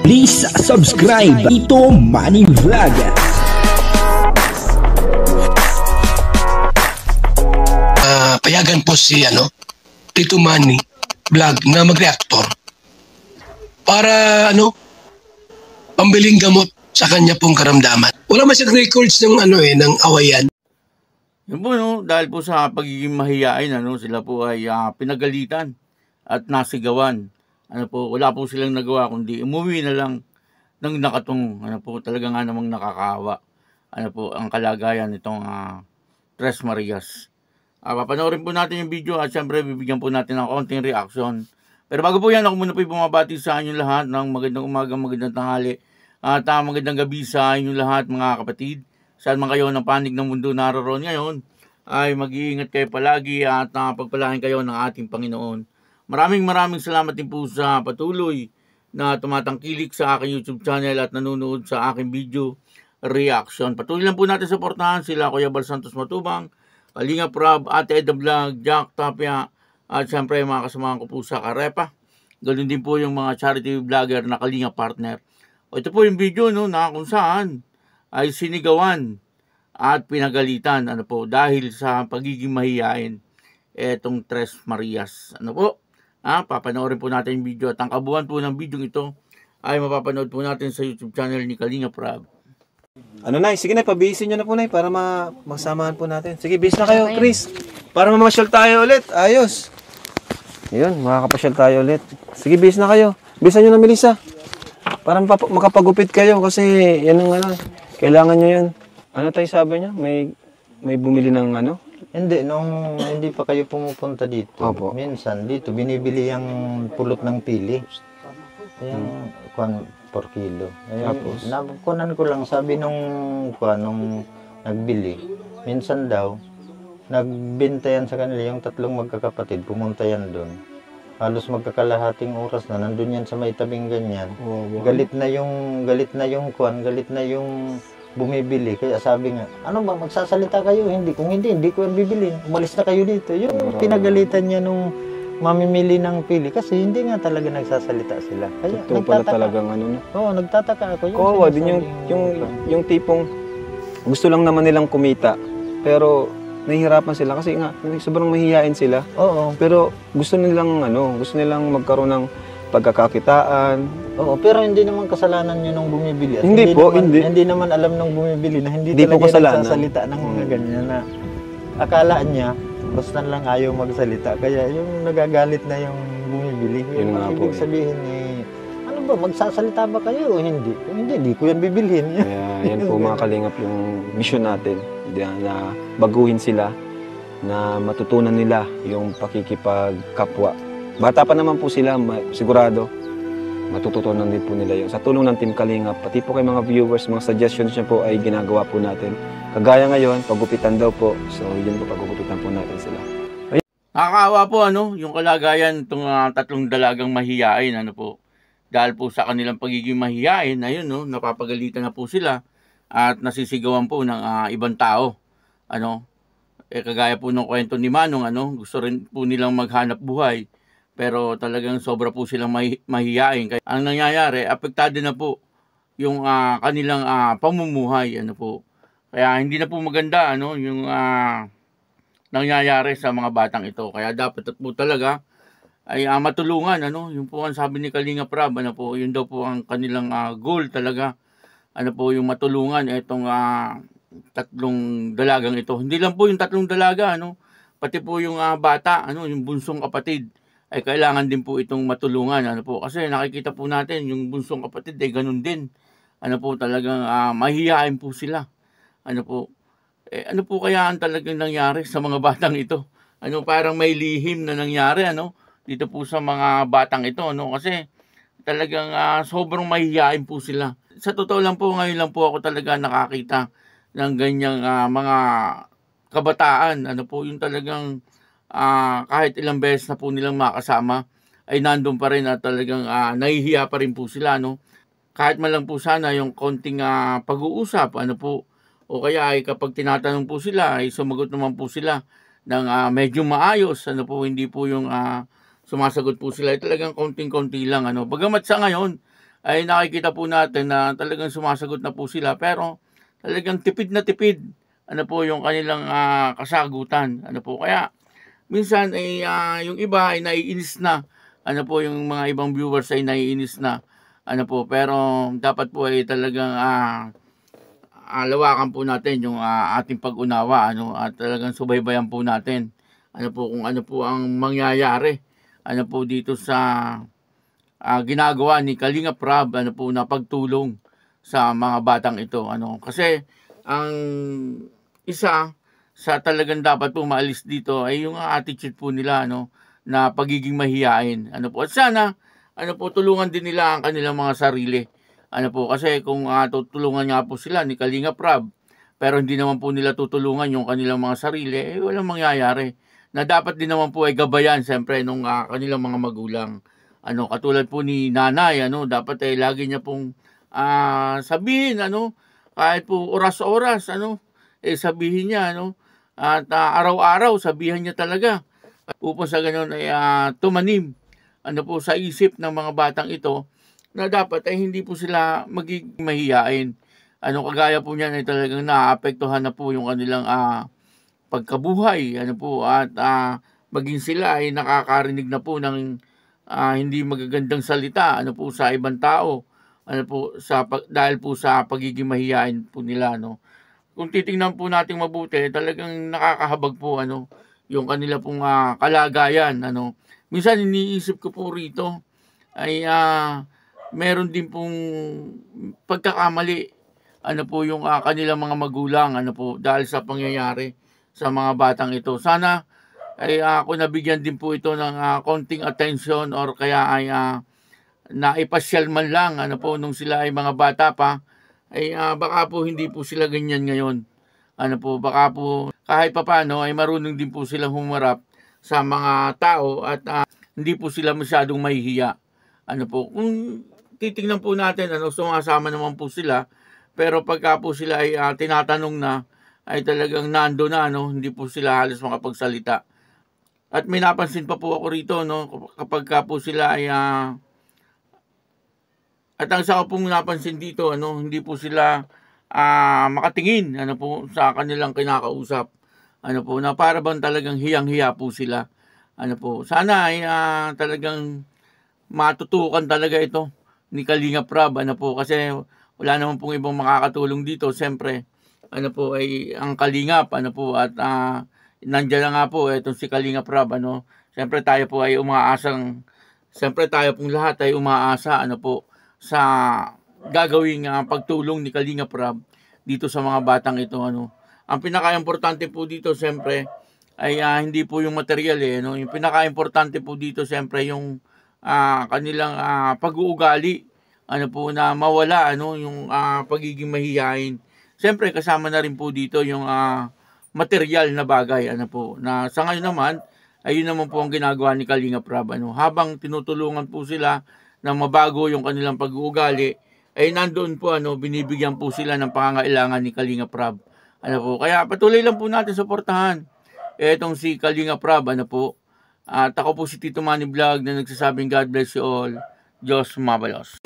Please subscribe Ito Money Vlog. Payagan po si Tito Manny Vlog na mag-reactor para pambiling gamot sa kanya pong karamdaman. Wala man siyang records ng ng awayan. Yun po, dahil po sa pagiging mahiyain, sila po ay pinagalitan at nasigawan. Wala po silang nagawa kundi umuwi na lang ng nakatong. Talaga nga namang nakakawa. Ang kalagayan nitong Tres Marias. Papanoorin po natin yung video at syempre bibigyan po natin ng konting reaction. Pero bago po yan, ako muna po bumabati sa inyong lahat ng magandang umaga, magandang tanghali at magandang gabi sa inyong lahat mga kapatid. Saan man kayo ng panig ng mundo naroon ngayon, ay mag-iingat kayo palagi at pagpalain kayo ng ating Panginoon. Maraming salamat din po sa patuloy na tumatangkilik sa aking YouTube channel at nanonood sa aking video reaction. Patuloy lang po natin suportahan sila Kuya Bal Santos Matubang, Kalinga Prab, Ate Eda Vlog, Jack Tapia, at syempre mga kasamahan ko po sa Karepa. Ganoon din po yung mga charity vlogger na Kalinga Partner. Ito po yung video na kung saan ay sinigawan at pinagalitan dahil sa pagiging mahiyain etong Tres Marias. Papanoorin po natin yung video at ang kabuuan po ng video ito ay mapapanood po natin sa YouTube channel ni Kalinga Prab. Nay, sige na, pabihisin nyo na po, Nay, para magsamahan po natin. Sige, bis na kayo, Chris. Para mamasyal tayo ulit. Ayos. Yun, makakapasyal tayo ulit. Sige, bis na kayo. Bisan nyo na, Melissa. Para makapagupit kayo kasi yan ang kailangan nyo yun. Ano tayo sabi niya? May bumili ng Hindi, nung hindi pa kayo pumupunta dito, Opo. minsan dito binibili yung pulot ng pili. Yung 4 kilo. Tapos? Nakunan ko lang, sabi nung nagbili, minsan daw, nagbenta yan sa kanila, yung 3 magkakapatid, pumunta yan doon. Halos magkakalahating oras na, nandun yan sa may tabing ganyan. Wow. Galit na yung bumibili. Kaya sabi nga, ano ba, magsasalita kayo? Hindi. Kung hindi ko yan bibili. Umalis na kayo dito. Yung pinagalitan niya nung mamimili ng pili. Kasi hindi nga talaga nagsasalita sila. Kaya Totoo pala talagang Oo, nagtataka ako. Kawawa din yung tipong gusto lang naman nilang kumita. Pero nahihirapan sila kasi nga sobrang mahihain sila. Oo. Pero gusto nilang magkaroon ng pagkakakitaan. Oo, pero hindi naman kasalanan yun nung bumibili. At Hindi po, hindi. Hindi naman alam nung bumibili na hindi Hindi po talaga kasalanan. nagsasalita ng mga ganyan na akala niya basta lang ayaw magsalita. Kaya yung nagagalit na yung bumibili. Yun nga po. Ibig sabihin ano ba, magsasalita ba kayo o hindi? Kung hindi ko yan bibilhin. Kaya yan po mga kalingap yung mission natin na baguhin sila, na matutunan nila yung pakikipagkapwa. Bata pa naman po sila, sigurado matututunan din po nila yun. Sa tulong ng Team Kalingap, pati po kay mga viewers, mga suggestions niya po ay ginagawa po natin. Kagaya ngayon, pagupitan daw po. So, yun po, pagupitan po natin sila. Nakakaawa po yung kalagayan itong 3 dalagang mahiyain dahil po sa kanilang pagiging mahiyain, napapagalitan na po sila at nasisigawan po ng ibang tao. Kagaya po ng kwento ni Manong, gusto rin po nilang maghanap buhay. Pero talagang sobra po silang mahiyain. Kaya ang nangyayari, apektado na po yung kanilang pamumuhay. Kaya hindi na po maganda yung nangyayari sa mga batang ito. Kaya dapat po talaga ay matulungan. Yung po ang sabi ni Kalinga Prab, yun daw po ang kanilang goal talaga. Yung matulungan itong 3 dalagang ito. Hindi lang po yung 3 dalaga, pati po yung bata, yung bunsong kapatid, ay kailangan din po itong matulungan. Kasi nakikita po natin yung bunsong kapatid ay ganun din. Talagang mahihain po sila. Ano po kaya ang talagang nangyari sa mga batang ito? Parang may lihim na nangyari dito po sa mga batang ito, kasi talagang sobrang mahihain po sila. Sa totoo lang po, ngayon lang po ako talaga nakakita ng ganyang mga kabataan. Yung talagang kahit ilang beses na po nilang makasama ay nandun pa rin at talagang nahihiya pa rin po sila. Kahit man lang po sana yung konting pag-uusap o kaya ay kapag tinatanong po sila ay sumagot naman po sila ng medyo maayos. Hindi po yung sumasagot po sila ay talagang konting-konti lang. Bagamat sa ngayon ay nakikita po natin na talagang sumasagot na po sila, pero talagang tipid na tipid ano po yung kanilang kasagutan. Ano po, kaya minsan ay yung iba ay naiinis na. Ano po, yung mga ibang viewers ay naiinis na. Ano po, pero dapat po ay talagang lawakan po natin yung ating pag-unawa, ano, at talagang subaybayan po natin ano po kung ano po ang mangyayari ano po dito sa ginagawa ni Kalinga Prab, ano po, na pagtulong sa mga batang ito, ano, kasi ang isa sa talagang dapat po maalis dito ay yung attitude po nila, ano, na pagiging mahiyain, ano po, at sana ano po, tulungan din nila ang kanilang mga sarili. Ano po, kasi kung tutulungan nga po sila ni Kalinga Prab, pero hindi naman po nila tutulungan yung kanilang mga sarili, walang mangyayari. Na dapat din naman po ay gabayan, siyempre, nung kanilang mga magulang. Ano, katulad po ni nanay, ano, dapat ay lagi niya pong sabihin, ano, kahit po oras-oras, ano, sabihin niya, ano, at araw-araw, sabihan niya talaga. Upang sa ganun ay tumanim, ano po, sa isip ng mga batang ito, na dapat ay hindi po sila magiging mahiyain. Ano, kagaya po niyan ay talagang naapektuhan na po yung kanilang pagkabuhay, ano po, at maging sila ay nakakarinig na po ng hindi magagandang salita, ano po, sa ibang tao, ano po, dahil po sa pagiging mahiyain po nila, no. Kung titingnan po natin mabuti, talagang nakakahabag po, ano, yung kanila pong kalagayan, ano. Minsan iniisip ko po rito ay meron din pong pagkakamali, ano po, yung kanilang mga magulang, ano po, dahil sa pangyayari sa mga batang ito. Sana ay kung nabigyan din po ito ng konting attention, or kaya ay naipasyal man lang, ano po, nung sila ay mga bata pa, ay baka po hindi po sila ganyan ngayon. Ano po, baka po kahit papano ay marunong din po silang humarap sa mga tao, at hindi po sila masyadong mahihiya. Ano po, kung titingnan po natin, ano, sumasama naman po sila, pero pagka po sila ay tinatanong na, ay talagang nando na, ano, hindi po sila halos makapagsalita. At may napansin pa po ako rito, no, kapag po sila ay at ang sa ko pong napansin dito, ano, hindi po sila makatingin, ano po, sa kanilang kinakausap. Ano po, na para bang talagang hiyang-hiya po sila. Ano po, sana ay talagang matutukan talaga ito ni Kalinga Prab, ano po, kasi wala naman pong ibang makakatulong dito. Siyempre, ano po, ay ang Kalingap, ano po, at nandiyan na nga po itong si Kalinga Prab, ano. Siyempre tayo po ay siyempre tayo pong lahat ay umaasa, ano po, sa gagawing pagtulong ni Kalinga Prab dito sa mga batang ito, ano. Ang pinaka-importante po dito, siyempre, ay hindi po yung material, no. Yung pinaka-importante po dito, siyempre, yung kanilang pag-uugali, ano po, na mawala, ano, yung pagiging mahihain. Siyempre, kasama na rin po dito yung material na bagay, ano po, na sa ngayon naman, ayun naman po ang ginagawa ni Kalinga Prab, ano. Habang tinutulungan po sila na mabago yung kanilang pag-uugali, ay nandoon po, ano, binibigyan po sila ng pangangailangan ni Kalinga Prab. Ano po, kaya patuloy lang po natin suportahan etong si Kalinga Prab, ano po. At ako po si Tito Manny Vlog na nagsasabing God bless you all. Diyos mabalos.